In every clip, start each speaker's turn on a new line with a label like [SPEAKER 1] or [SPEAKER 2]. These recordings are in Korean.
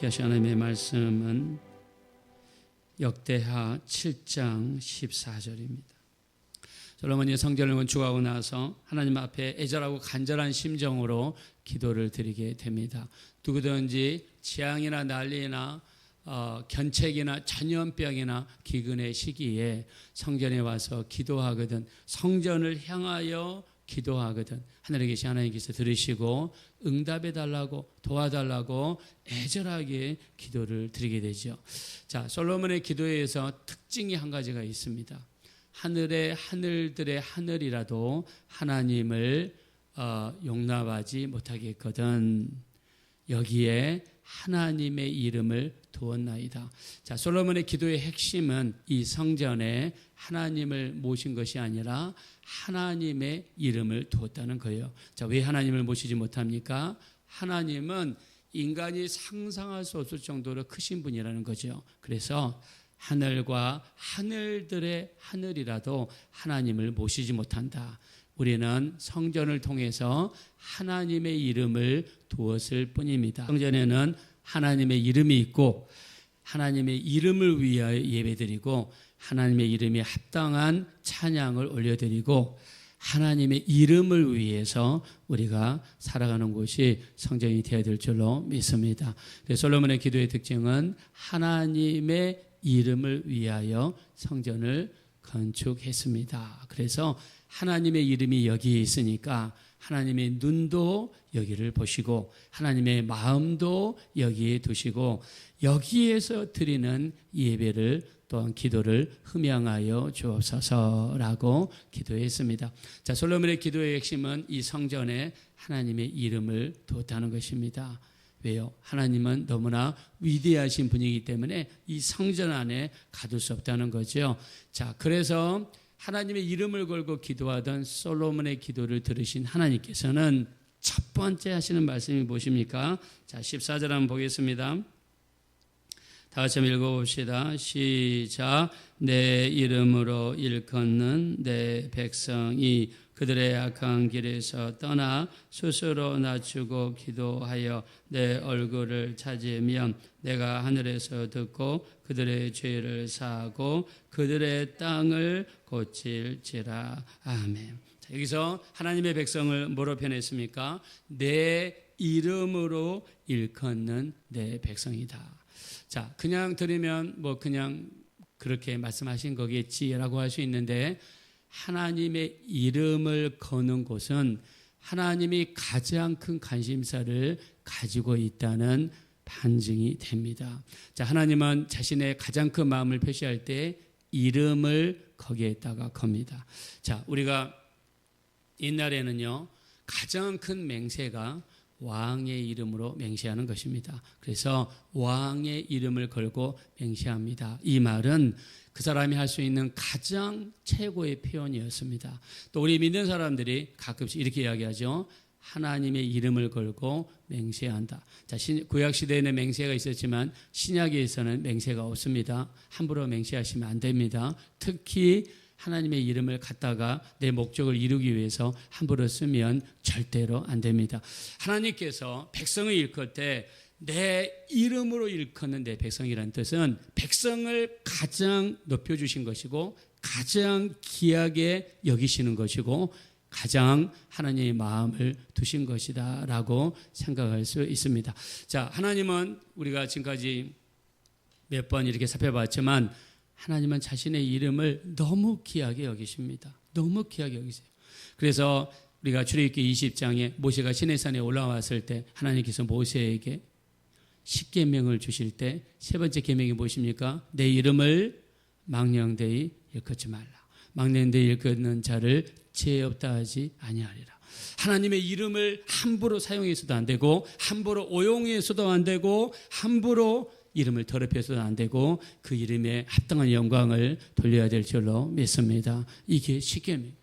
[SPEAKER 1] 함께 하신 하나님의 말씀은 역대하 7장 14절입니다. 솔로몬이 성전을 건축하고 나서 하나님 앞에 애절하고 간절한 심정으로 기도를 드리게 됩니다. 누구든지 재앙이나 난리나 견책이나 전염병이나 기근의 시기에 성전에 와서 기도하거든, 성전을 향하여 기도하거든 하늘에 계신 하나님께서 들으시고 응답해 달라고, 도와달라고 애절하게 기도를 드리게 되죠. 자, 솔로몬의 기도에서 특징이 한 가지가 있습니다. 하늘의 하늘들의 하늘이라도 하나님을 용납하지 못하겠거든 여기에 하나님의 이름을 두었나이다. 자, 솔로몬의 기도의 핵심은 이 성전에 하나님을 모신 것이 아니라 하나님의 이름을 두었다는 거예요. 자, 왜 하나님을 모시지 못합니까? 하나님은 인간이 상상할 수 없을 정도로 크신 분이라는 거죠. 그래서 하늘과 하늘들의 하늘이라도 하나님을 모시지 못한다. 우리는 성전을 통해서 하나님의 이름을 두었을 뿐입니다. 성전에는 하나님의 이름이 있고 하나님의 이름을 위하여 예배드리고 하나님의 이름에 합당한 찬양을 올려드리고 하나님의 이름을 위해서 우리가 살아가는 곳이 성전이 되어야 될 줄로 믿습니다. 솔로몬의 기도의 특징은 하나님의 이름을 위하여 성전을 건축했습니다. 그래서 하나님의 이름이 여기에 있으니까 하나님의 눈도 여기를 보시고 하나님의 마음도 여기에 두시고 여기에서 드리는 예배를 또한 기도를 흠양하여 주옵소서라고 기도했습니다. 자, 솔로몬의 기도의 핵심은 이 성전에 하나님의 이름을 두었다는 것입니다. 왜요? 하나님은 너무나 위대하신 분이기 때문에 이 성전 안에 가둘 수 없다는 거죠. 자, 그래서 하나님의 이름을 걸고 기도하던 솔로몬의 기도를 들으신 하나님께서는 첫 번째 하시는 말씀이 무엇입니까? 자, 14절 한번 보겠습니다. 다 같이 한번 읽어봅시다. 시작. 내 이름으로 일컫는 내 백성이 그들의 악한 길에서 떠나 스스로 낮추고 기도하여 내 얼굴을 찾으면 내가 하늘에서 듣고 그들의 죄를 사하고 그들의 땅을 고칠지라. 아멘. 자, 여기서 하나님의 백성을 뭐로 표현했습니까? 내 이름으로 일컫는 내 백성이다. 자, 그냥 들으면 뭐 그냥 그렇게 말씀하신 거겠지라고 할 수 있는데 하나님의 이름을 거는 곳은 하나님이 가장 큰 관심사를 가지고 있다는 반증이 됩니다. 자, 하나님은 자신의 가장 큰 마음을 표시할 때 이름을 거기에다가 겁니다. 자, 우리가 옛날에는요, 가장 큰 맹세가 왕의 이름으로 맹세하는 것입니다. 그래서 왕의 이름을 걸고 맹세합니다. 이 말은 그 사람이 할 수 있는 가장 최고의 표현이었습니다. 또 우리 믿는 사람들이 가끔씩 이렇게 이야기하죠. 하나님의 이름을 걸고 맹세한다. 자, 구약 시대에는 맹세가 있었지만 신약에서는 맹세가 없습니다. 함부로 맹세하시면 안 됩니다. 특히 하나님의 이름을 갖다가 내 목적을 이루기 위해서 함부로 쓰면 절대로 안 됩니다. 하나님께서 백성을 일컬 때 내 이름으로 일컫는 내 백성이라는 뜻은 백성을 가장 높여주신 것이고 가장 귀하게 여기시는 것이고 가장 하나님의 마음을 두신 것이다 라고 생각할 수 있습니다. 자, 하나님은 우리가 지금까지 몇 번 이렇게 살펴봤지만 하나님은 자신의 이름을 너무 귀하게 여기십니다. 너무 귀하게 여기세요. 그래서 우리가 출애굽기 20장에 모세가 시내산에 올라왔을 때 하나님께서 모세에게 10계명을 주실 때 세 번째 계명이 무엇입니까? 내 이름을 망령되이 일컫지 말라. 망령되이 일컫는 자를 죄 없다 하지 아니하리라. 하나님의 이름을 함부로 사용해서도 안 되고 함부로 오용해서도 안 되고 함부로 이름을 더럽혀서도 안 되고 그 이름에 합당한 영광을 돌려야 될 줄로 믿습니다. 이게 10계명.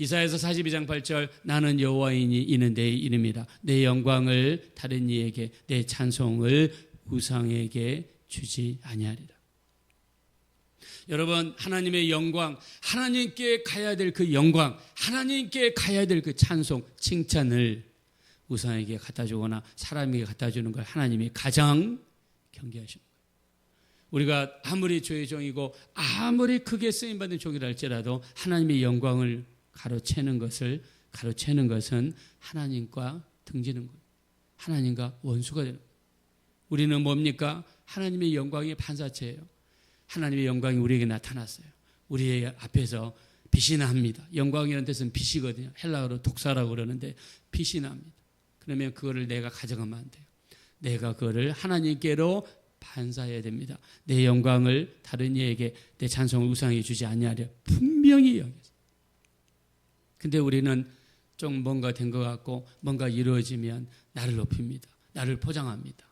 [SPEAKER 1] 이사야서 42장 8절 나는 여호와이니 이는 내 이름이라. 내 영광을 다른 이에게 내 찬송을 우상에게 주지 아니하리라. 여러분, 하나님의 영광, 하나님께 가야 될 그 영광, 하나님께 가야 될 그 찬송, 칭찬을 우상에게 갖다 주거나 사람에게 갖다 주는 걸 하나님이 가장 경계하십니다. 우리가 아무리 주의 종이고 아무리 크게 쓰임받은 종이라 할지라도 하나님의 영광을 가로채는 것은 하나님과 등지는 거예요. 하나님과 원수가 되는 거예요. 우리는 뭡니까? 하나님의 영광의 반사체예요. 하나님의 영광이 우리에게 나타났어요. 우리의 앞에서 빛이 납니다. 영광이라는 뜻은 빛이거든요. 헬라어로 독사라고 그러는데 빛이 납니다. 그러면 그거를 내가 가져가면 안 돼요. 내가 그거를 하나님께로 반사해야 됩니다. 내 영광을 다른 이에게 내 찬송을 우상에 주지 아니하려 분명히 여기서. 근데 우리는 좀 뭔가 된 것 같고 뭔가 이루어지면 나를 높입니다. 나를 포장합니다.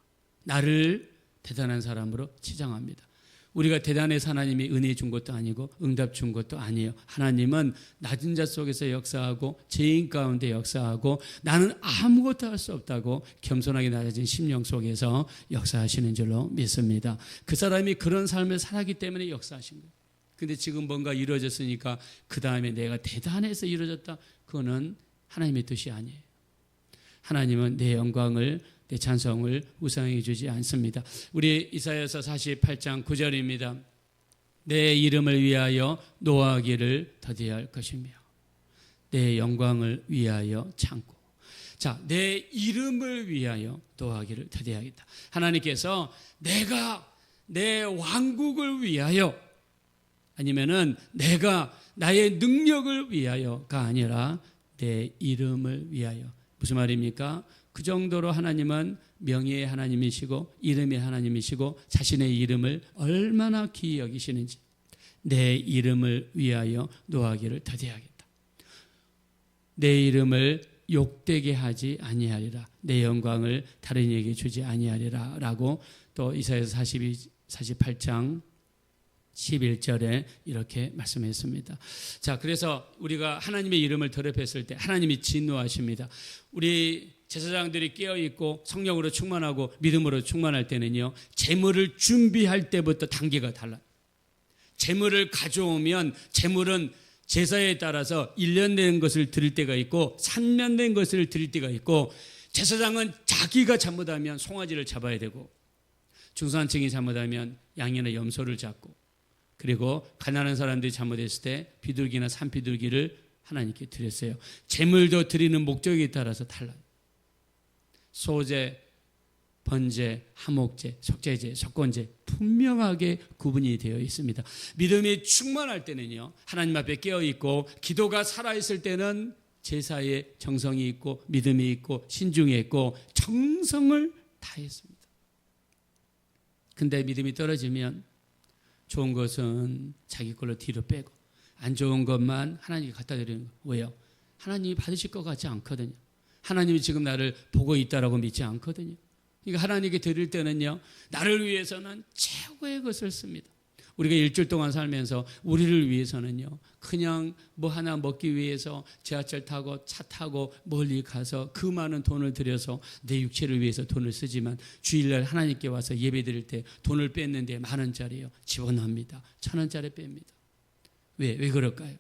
[SPEAKER 1] 나를 대단한 사람으로 치장합니다. 우리가 대단해서 하나님이 은혜 준 것도 아니고 응답 준 것도 아니에요. 하나님은 낮은 자 속에서 역사하고 죄인 가운데 역사하고 나는 아무것도 할 수 없다고 겸손하게 낮아진 심령 속에서 역사하시는 줄로 믿습니다. 그 사람이 그런 삶을 살았기 때문에 역사하신 거예요. 근데 지금 뭔가 이루어졌으니까 그 다음에 내가 대단해서 이루어졌다. 그거는 하나님의 뜻이 아니에요. 하나님은 내 영광을 내 찬송을 우상에게 주지 않습니다. 우리 이사야서 48장 9절입니다. 내 이름을 위하여 노하기를 더디할 것이며 내 영광을 위하여 참고. 자, 내 이름을 위하여 노하기를 더디하겠다. 하나님께서 내가 내 왕국을 위하여 아니면은 내가 나의 능력을 위하여가 아니라 내 이름을 위하여. 무슨 말입니까? 그 정도로 하나님은 명예의 하나님이시고 이름의 하나님이시고 자신의 이름을 얼마나 귀히 여기시는지 내 이름을 위하여 노하기를 더디하겠다. 내 이름을 욕되게 하지 아니하리라. 내 영광을 다른 이에게 주지 아니하리라 라고 또 이사야서 48장 11절에 이렇게 말씀했습니다. 자, 그래서 우리가 하나님의 이름을 더럽혔을 때 하나님이 진노하십니다. 우리 제사장들이 깨어있고 성령으로 충만하고 믿음으로 충만할 때는요, 제물을 준비할 때부터 단계가 달라요. 제물을 가져오면 제물은 제사에 따라서 1년 된 것을 드릴 때가 있고 3년 된 것을 드릴 때가 있고, 제사장은 자기가 잘못하면 송아지를 잡아야 되고 중산층이 잘못하면 양이나 염소를 잡고, 그리고 가난한 사람들이 잘못했을 때 비둘기나 산비둘기를 하나님께 드렸어요. 제물도 드리는 목적에 따라서 달라요. 소제, 번제, 하목제, 속죄제, 속건제 분명하게 구분이 되어 있습니다. 믿음이 충만할 때는요, 하나님 앞에 깨어있고 기도가 살아있을 때는 제사에 정성이 있고 믿음이 있고 신중이 있고 정성을 다했습니다. 근데 믿음이 떨어지면 좋은 것은 자기 걸로 뒤로 빼고 안 좋은 것만 하나님께 갖다 드리는 거예요. 왜요? 하나님이 받으실 것 같지 않거든요. 하나님이 지금 나를 보고 있다라고 믿지 않거든요. 그러니까 하나님께 드릴 때는요, 나를 위해서는 최고의 것을 씁니다. 우리가 일주일 동안 살면서 우리를 위해서는요, 그냥 뭐 하나 먹기 위해서 지하철 타고 차 타고 멀리 가서 그 많은 돈을 들여서 내 육체를 위해서 돈을 쓰지만 주일날 하나님께 와서 예배 드릴 때 돈을 뺐는데 10,000원짜리요 집어넣습니다. 1,000원짜리 뺍니다. 왜 그럴까요?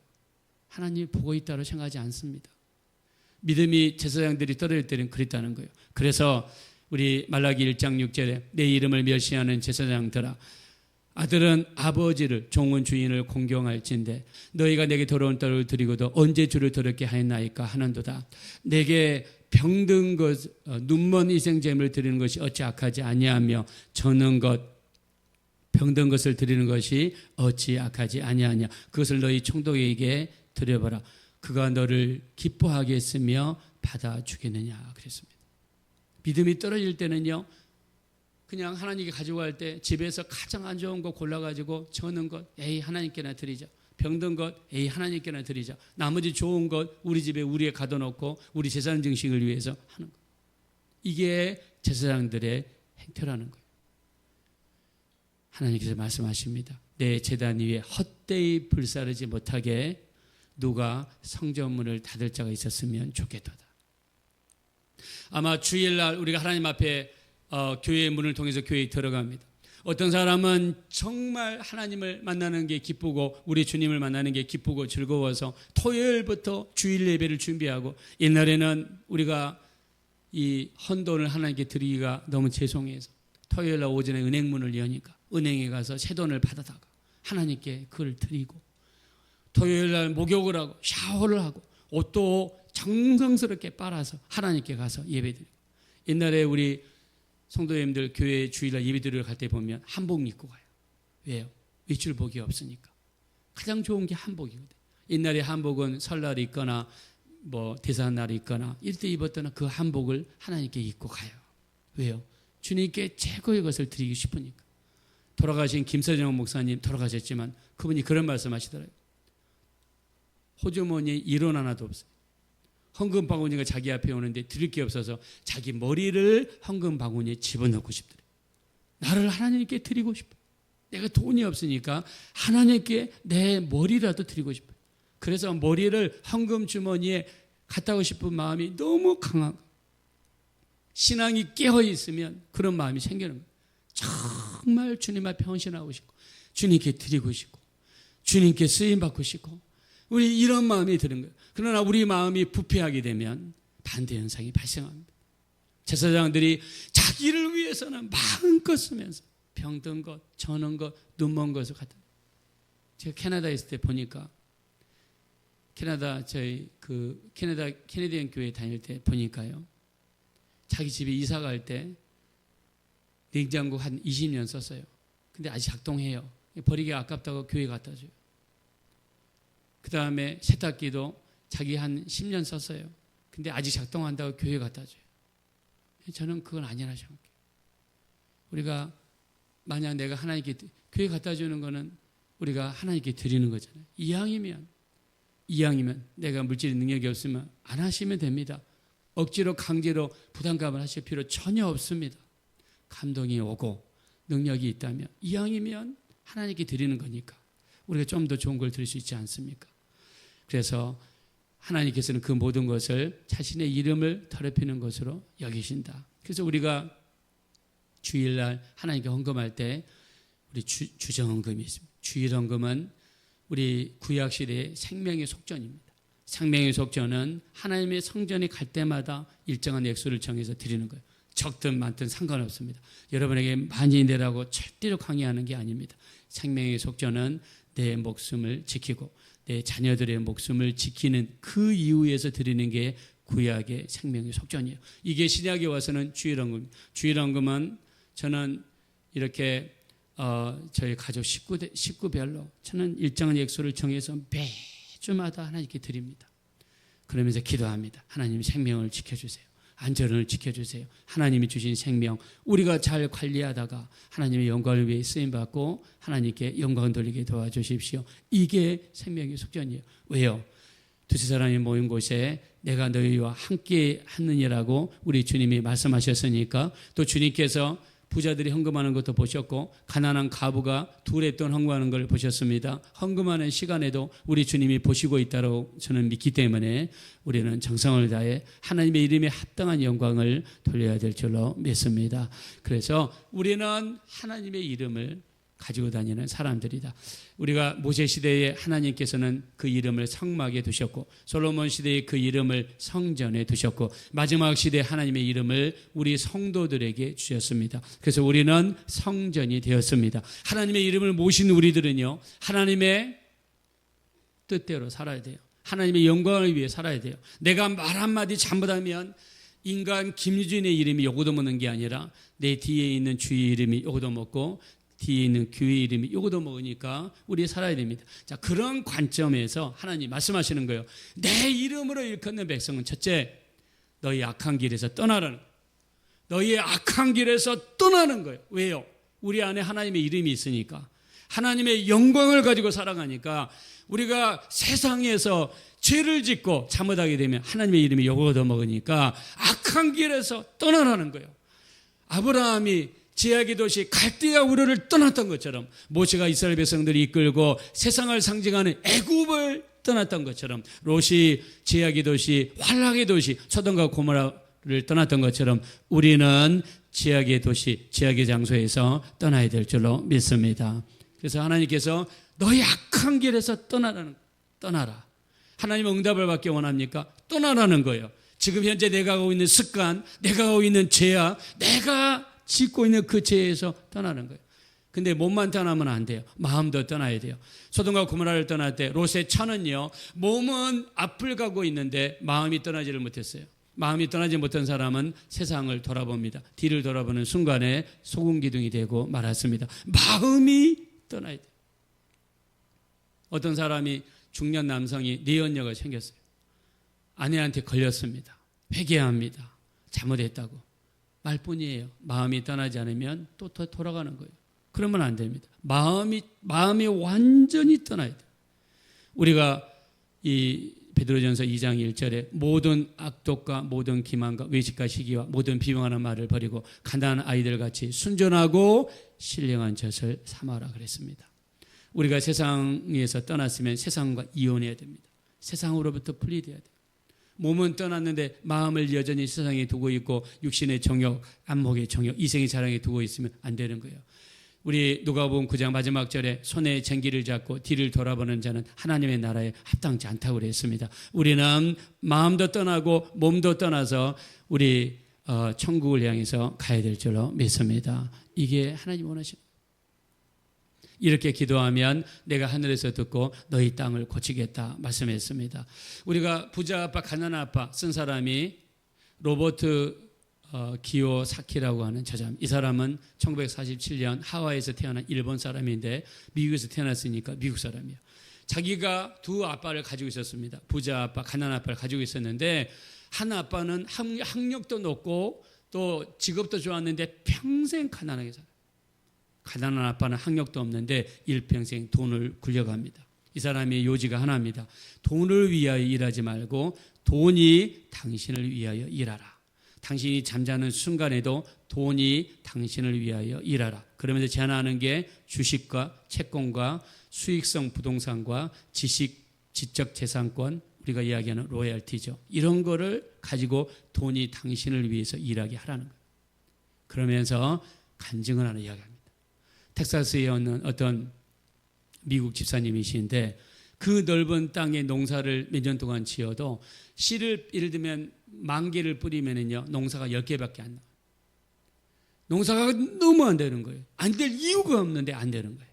[SPEAKER 1] 하나님이 보고 있다고 생각하지 않습니다. 믿음이 제사장들이 떨어질 때는 그랬다는 거예요. 그래서 우리 말라기 1장 6절에 내 이름을 멸시하는 제사장들아, 아들은 아버지를 종은 주인을 공경할진대 너희가 내게 더러운 떡을 드리고도 언제 주를 더럽게 하였나이까 하는도다. 내게 병든 것 눈먼 희생제물을 드리는 것이 어찌 악하지 아니하며 저는 것 병든 것을 드리는 것이 어찌 악하지 아니하냐. 그것을 너희 총독에게 드려봐라. 그가 너를 기뻐하게 했으며 받아주겠느냐 그랬습니다. 믿음이 떨어질 때는요, 그냥 하나님께 가지고 갈 때 집에서 가장 안 좋은 거 골라가지고 저는 것 에이 하나님께나 드리자, 병든 것 에이 하나님께나 드리자, 나머지 좋은 것 우리 집에 우리에 가둬놓고 우리 제사장 증식을 위해서 하는 것. 이게 제사장들의 행태라는 거예요. 하나님께서 말씀하십니다. 내 제단 위에 헛되이 불사르지 못하게 누가 성전문을 닫을 자가 있었으면 좋겠도다. 아마 주일날 우리가 하나님 앞에 교회의 문을 통해서 교회에 들어갑니다. 어떤 사람은 정말 하나님을 만나는 게 기쁘고 우리 주님을 만나는 게 기쁘고 즐거워서 토요일부터 주일 예배를 준비하고, 옛날에는 우리가 이 헌돈을 하나님께 드리기가 너무 죄송해서 토요일 날 오전에 은행문을 여니까 은행에 가서 새돈을 받아다가 하나님께 그걸 드리고, 토요일 날 목욕을 하고 샤워를 하고 옷도 정성스럽게 빨아서 하나님께 가서 예배드리고, 옛날에 우리 성도님들 교회 주일날 예배드리러 갈 때 보면 한복 입고 가요. 왜요? 외출복이 없으니까. 가장 좋은 게 한복이거든요. 옛날에 한복은 설날이 있거나 대사날이 있거나 이럴 때 입었던 그 한복을 하나님께 입고 가요. 왜요? 주님께 최고의 것을 드리고 싶으니까. 돌아가신 김서정 목사님 돌아가셨지만 그분이 그런 말씀 하시더라고요. 호주머니에 1원 하나도 없어요. 헌금 바구니가 자기 앞에 오는데 드릴 게 없어서 자기 머리를 헌금 바구니에 집어넣고 싶더래요. 나를 하나님께 드리고 싶어요. 내가 돈이 없으니까 하나님께 내 머리라도 드리고 싶어요. 그래서 머리를 헌금 주머니에 갖다 오고 싶은 마음이 너무 강하고, 신앙이 깨어 있으면 그런 마음이 생기는 거예요. 정말 주님 앞에 헌신하고 싶고 주님께 드리고 싶고 주님께 쓰임받고 싶고 우리 이런 마음이 드는 거예요. 그러나 우리 마음이 부패하게 되면 반대 현상이 발생합니다. 제사장들이 자기를 위해서는 마음껏 쓰면서 병든 것, 저는 것, 눈먼 것을 갖다. 제가 캐나다에 있을 때 보니까 캐나다 캐네디언 교회 다닐 때 보니까요. 자기 집에 이사 갈 때 냉장고 한 20년 썼어요. 근데 아직 작동해요. 버리기 아깝다고 교회 갖다 줘요. 그 다음에 세탁기도 자기 한 10년 썼어요. 근데 아직 작동한다고 교회 갖다 줘요. 저는 그건 아니라 생각해요. 우리가 만약 내가 하나님께 교회 갖다 주는 거는 우리가 하나님께 드리는 거잖아요. 이왕이면 내가 물질 능력이 없으면 안 하시면 됩니다. 억지로 강제로 부담감을 하실 필요 전혀 없습니다. 감동이 오고 능력이 있다면 이왕이면 하나님께 드리는 거니까 우리가 좀 더 좋은 걸 드릴 수 있지 않습니까? 그래서 하나님께서는 그 모든 것을 자신의 이름을 더럽히는 것으로 여기신다. 그래서 우리가 주일날 하나님께 헌금할 때 우리 주정헌금이 있습니다. 주일헌금은 우리 구약시대의 생명의 속전입니다. 생명의 속전은 하나님의 성전에 갈 때마다 일정한 액수를 정해서 드리는 거예요. 적든 많든 상관없습니다. 여러분에게 많이 내라고 절대로 강요하는 게 아닙니다. 생명의 속전은 내 목숨을 지키고 내 자녀들의 목숨을 지키는 그 이유에서 드리는 게 구약의 생명의 속전이에요. 이게 신약에 와서는 주일헌금. 주일헌금은 저는 이렇게 저희 가족 식구별로 저는 일정한 액수를 정해서 매주마다 하나님께 드립니다. 그러면서 기도합니다. 하나님 생명을 지켜주세요. 안전을 지켜주세요. 하나님이 주신 생명 우리가 잘 관리하다가 하나님의 영광을 위해 쓰임받고 하나님께 영광 돌리게 도와주십시오. 이게 생명의 속전이에요. 왜요? 두세 사람이 모인 곳에 내가 너희와 함께 하느니라고 우리 주님이 말씀하셨으니까, 또 주님께서 부자들이 헌금하는 것도 보셨고 가난한 과부가 둘의 돈 헌금하는 걸 보셨습니다. 헌금하는 시간에도 우리 주님이 보시고 있다고 저는 믿기 때문에 우리는 정성을 다해 하나님의 이름에 합당한 영광을 돌려야 될 줄로 믿습니다. 그래서 우리는 하나님의 이름을 가지고 다니는 사람들이다. 우리가 모세 시대에 하나님께서는 그 이름을 성막에 두셨고 솔로몬 시대에 그 이름을 성전에 두셨고 마지막 시대에 하나님의 이름을 우리 성도들에게 주셨습니다. 그래서 우리는 성전이 되었습니다. 하나님의 이름을 모신 우리들은요, 하나님의 뜻대로 살아야 돼요. 하나님의 영광을 위해 살아야 돼요. 내가 말 한마디 잘못하면 인간 김유진의 이름이 요거도 먹는 게 아니라 내 뒤에 있는 주의 이름이 요거도 먹고 뒤에 있는 교회 이름이 요거도 먹으니까 우리 살아야 됩니다. 자, 그런 관점에서 하나님 말씀하시는 거예요. 내 이름으로 일컫는 백성은 첫째, 너희 악한 길에서 떠나라는 거예요. 너희의 악한 길에서 떠나는 거예요. 왜요? 우리 안에 하나님의 이름이 있으니까, 하나님의 영광을 가지고 살아가니까 우리가 세상에서 죄를 짓고 잘못하게 되면 하나님의 이름이 요거도 먹으니까 악한 길에서 떠나라는 거예요. 아브라함이 제약의 도시 갈대아 우르를 떠났던 것처럼, 모세가 이스라엘 백성들이 이끌고 세상을 상징하는 애굽을 떠났던 것처럼, 롯이 제약의 도시, 환락의 도시 소돔과 고모라를 떠났던 것처럼 우리는 제약의 도시, 제약의 장소에서 떠나야 될 줄로 믿습니다. 그래서 하나님께서 너희 악한 길에서 떠나라. 하나님은 응답을 받기 원합니까? 떠나라는 거예요. 지금 현재 내가 하고 있는 습관, 내가 하고 있는 죄악, 내가 짓고 있는 그 죄에서 떠나는 거예요. 근데 몸만 떠나면 안 돼요. 마음도 떠나야 돼요. 소돔과 고모라를 떠날 때 롯의 차는요, 몸은 앞을 가고 있는데 마음이 떠나지를 못했어요. 마음이 떠나지 못한 사람은 세상을 돌아봅니다. 뒤를 돌아보는 순간에 소금 기둥이 되고 말았습니다. 마음이 떠나야 돼요. 어떤 사람이 중년 남성이 뇌연녀가 생겼어요. 아내한테 걸렸습니다. 회개합니다. 잘못했다고. 말뿐이에요. 마음이 떠나지 않으면 또 돌아가는 거예요. 그러면 안 됩니다. 마음이 완전히 떠나야 돼요. 우리가 이 베드로전서 2장 1절에 모든 악독과 모든 기만과 외식과 시기와 모든 비방하는 말을 버리고 가난한 아이들 같이 순전하고 신령한 젖을 삼아라 그랬습니다. 우리가 세상에서 떠났으면 세상과 이혼해야 됩니다. 세상으로부터 분리돼야 돼요. 몸은 떠났는데 마음을 여전히 세상에 두고 있고 육신의 정욕, 안목의 정욕, 이생의 자랑에 두고 있으면 안 되는 거예요. 우리 누가복음 9장 마지막 절에 손에 쟁기를 잡고 뒤를 돌아보는 자는 하나님의 나라에 합당치 않다고 그랬습니다. 우리는 마음도 떠나고 몸도 떠나서 우리 천국을 향해서 가야 될 줄로 믿습니다. 이게 하나님 원하시는 거예요. 이렇게 기도하면 내가 하늘에서 듣고 너희 땅을 고치겠다 말씀했습니다. 우리가 부자 아빠, 가난한 아빠 쓴 사람이 로버트 기요사키라고 하는 저자입니다. 이 사람은 1947년 하와이에서 태어난 일본 사람인데 미국에서 태어났으니까 미국 사람이에요. 자기가 두 아빠를 가지고 있었습니다. 부자 아빠, 가난한 아빠를 가지고 있었는데 한 아빠는 학력도 높고 또 직업도 좋았는데 평생 가난하게 살아요. 가난한 아빠는 학력도 없는데 일평생 돈을 굴려갑니다. 이 사람의 요지가 하나입니다. 돈을 위하여 일하지 말고 돈이 당신을 위하여 일하라. 당신이 잠자는 순간에도 돈이 당신을 위하여 일하라. 그러면서 제안하는 게 주식과 채권과 수익성 부동산과 지적 재산권, 우리가 이야기하는 로열티죠. 이런 거를 가지고 돈이 당신을 위해서 일하게 하라는 거예요. 그러면서 간증을 하는 이야기합니다. 텍사스에 있는 어떤 미국 집사님이신데 그 넓은 땅에 농사를 몇 년 동안 지어도 씨를 예를 들면 10,000개를 뿌리면은요 농사가 10개밖에 안 나와요. 농사가 너무 안 되는 거예요. 안 될 이유가 없는데 안 되는 거예요.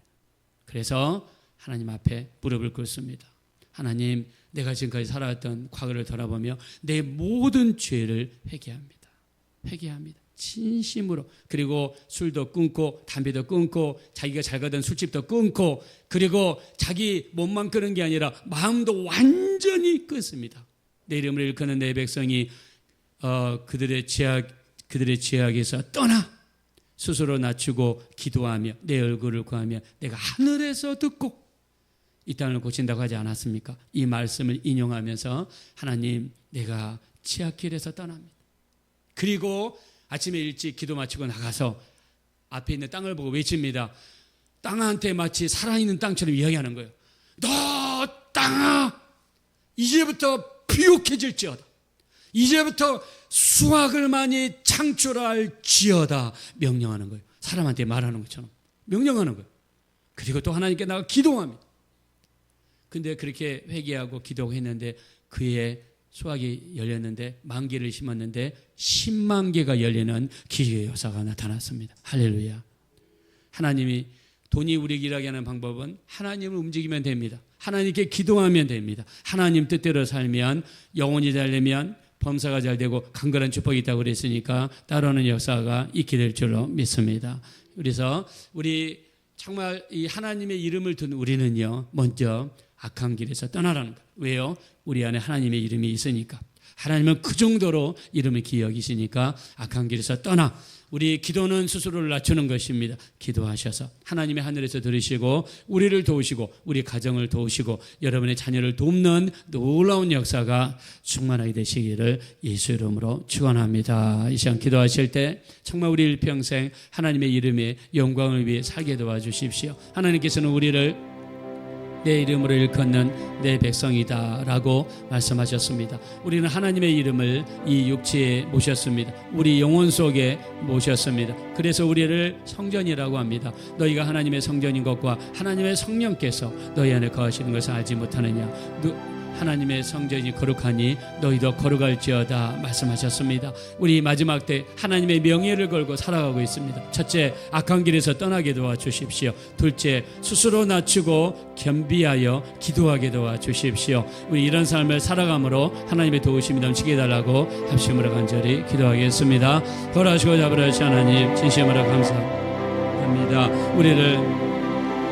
[SPEAKER 1] 그래서 하나님 앞에 무릎을 꿇습니다. 하나님, 내가 지금까지 살아왔던 과거를 돌아보며 내 모든 죄를 회개합니다. 회개합니다. 진심으로. 그리고 술도 끊고 담배도 끊고 자기가 잘 가던 술집도 끊고 그리고 자기 몸만 끄는 게 아니라 마음도 완전히 끊습니다. 내 이름을 일컫는 내 백성이 그들의 죄악에서 떠나 스스로 낮추고 기도하며 내 얼굴을 구하며 내가 하늘에서 듣고 이 땅을 고친다고 하지 않았습니까? 이 말씀을 인용하면서 하나님, 내가 지하길에서 떠납니다. 그리고 아침에 일찍 기도 마치고 나가서 앞에 있는 땅을 보고 외칩니다. 땅한테 마치 살아있는 땅처럼 이야기하는 거예요. 너 땅아, 이제부터 비옥해질지어다. 이제부터 수확을 많이 창출할지어다. 명령하는 거예요. 사람한테 말하는 것처럼 명령하는 거예요. 그리고 또 하나님께 나가 기도합니다. 근데 그렇게 회개하고 기도했는데 그의 수확이 열렸는데 10,000개를 심었는데 10만 개가 열리는 기적의 역사가 나타났습니다. 할렐루야. 하나님이 돈이 우리에게 일하게 하는 방법은 하나님을 움직이면 됩니다. 하나님께 기도하면 됩니다. 하나님 뜻대로 살면 영혼이 잘 되면 범사가 잘 되고 강건한 축복이 있다고 그랬으니까 따라오는 역사가 있게 될 줄로 믿습니다. 그래서 우리 정말 이 하나님의 이름을 둔 우리는요, 먼저 악한 길에서 떠나라는 거예요. 왜요? 우리 안에 하나님의 이름이 있으니까. 하나님은 그 정도로 이름을 기억이시니까 악한 길에서 떠나. 우리 기도는 스스로를 낮추는 것입니다. 기도하셔서 하나님의 하늘에서 들으시고 우리를 도우시고 우리 가정을 도우시고 여러분의 자녀를 돕는 놀라운 역사가 충만하게 되시기를 예수 이름으로 축원합니다. 이 시간 기도하실 때 정말 우리 일평생 하나님의 이름의 영광을 위해 살게 도와주십시오. 하나님께서는 우리를 내 이름으로 일컫는 내 백성이다 라고 말씀하셨습니다. 우리는 하나님의 이름을 이 육체에 모셨습니다. 우리 영혼 속에 모셨습니다. 그래서 우리를 성전이라고 합니다. 너희가 하나님의 성전인 것과 하나님의 성령께서 너희 안에 거하시는 것을 알지 못하느냐. 하나님의 성전이 거룩하니 너희도 거룩할지어다 말씀하셨습니다. 우리 마지막 때 하나님의 명예를 걸고 살아가고 있습니다. 첫째, 악한 길에서 떠나게 도와주십시오. 둘째, 스스로 낮추고 겸비하여 기도하게 도와주십시오. 우리 이런 삶을 살아감으로 하나님의 도우심이 넘치게 해달라고 합심으로 간절히 기도하겠습니다. 거라시고 잡으라시 하나님 진심으로 감사합니다. 우리를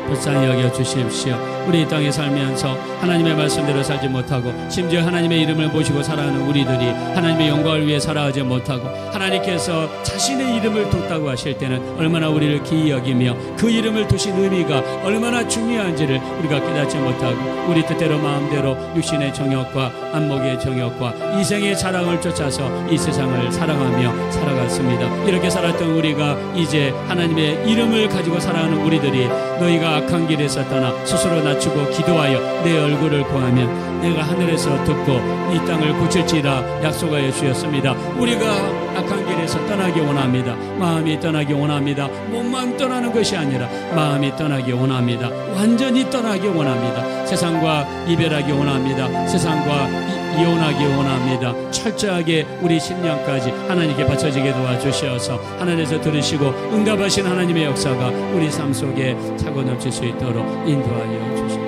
[SPEAKER 1] 불쌍히 여겨주십시오. 우리 이 땅에 살면서 하나님의 말씀대로 살지 못하고 심지어 하나님의 이름을 모시고 살아가는 우리들이 하나님의 영광을 위해 살아가지 못하고 하나님께서 자신의 이름을 뒀다고 하실 때는 얼마나 우리를 기이 여기며 그 이름을 두신 의미가 얼마나 중요한지를 우리가 깨닫지 못하고 우리 뜻대로 마음대로 육신의 정욕과 안목의 정욕과 이생의 자랑을 쫓아서 이 세상을 사랑하며 살아갔습니다. 이렇게 살았던 우리가 이제 하나님의 이름을 가지고 살아가는 우리들이 너희가 악한 길에서 떠나 스스로 낮추고 기도하여 내 얼굴을 구하면 내가 하늘에서 듣고 이 땅을 고칠지라 약속하여 주셨습니다. 우리가 악한 길에서 떠나기 원합니다. 마음이 떠나기 원합니다. 몸만 떠나는 것이 아니라 마음이 떠나기 원합니다. 완전히 떠나기 원합니다. 세상과 이별하기 원합니다. 세상과 이혼하기 원합니다. 철저하게 우리 심령까지 하나님께 바쳐지게 도와주셔서 하나님께서 들으시고 응답하신 하나님의 역사가 우리 삶 속에 차고 넘칠 수 있도록 인도하여 주십시오.